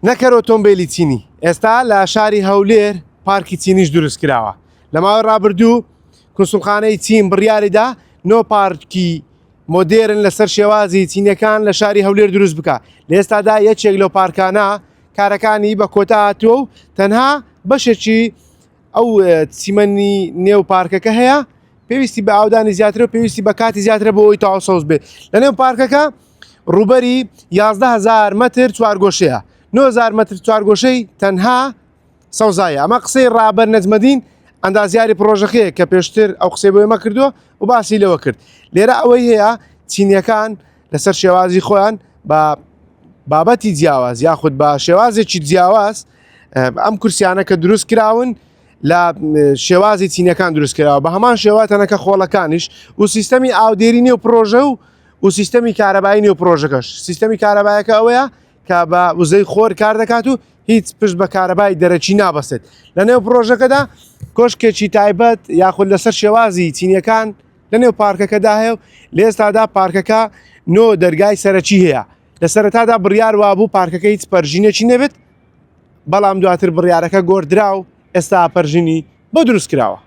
نەکەر ئۆتۆمبیلی چینی ئێستا لە شاری هەولێر پارکی چینیش دروست کراوە لە ماوەی ڕابردوو کنسوڵخانەی چین بڕیاریدا نۆ پارکی مۆدێرن لەسەر شێوازی چینیەکان لە شاری هەولێر دروست بکە لە ئێستادا یەکێک لەو پارکانە کارەکانی بە کۆتا هاتووە و تەنها بەشێکی ئەو چیمەنی نێو پارکەکە هەیە پێویستی بە ئاودانی زیاتر و پێویستی بە کاتی زیاترە بۆ ئەوی تەواو سەوز بێت لە نێو پارکەکە ڕوبەری 11,000 مەتر چوارگۆشەیە 9,000 مەتر چوارگۆشەی تەنها سەوزایە ئەمە قسەی ڕابەر نەجمەدین ئەندازیاری پرۆژەکەیە کە پێشتر ئەو قسەی بۆ ئێمە کردووە و باسی لەوە کرد لێرە ئەوەی هەیە چینیەکان لەسەر شێوازی خۆیان بە بابەتی جیاواز یاخود بە شێوازێکی جیاواز ئەم کورسیانە کە دروست کراون لە شێوازی چینیەکان دروست کراوە بە هەمان شێواتەنەکە خۆڵەکانیش و سیستەمی ئاودێری نێو پرۆژە و سیستەمی کارەبایی نێو پرۆژەکەش سیستەمی کارەبایەکە ئەوەیە کە بە وزەی خۆر کار دەکات و هیچ پشت بە کارەبای دەرەچی نابەسێت لە نێو پرۆژەکەدا کۆشکێکی تایبەت یاخود لەسەر شێوازی چینیەکان لە نێو پارکەکەدا هەیە و لە ئێستادا پارکەکە نۆ دەرگای سەرەکی هەیە لە سەرەتادا بڕیار وابوو پارکەکە هیچ پەرژینێکی نەبێت بەڵام دواتر بڕیارەکە گۆڕدرا و ئێستا پەرژینی بۆ دروست کراوە.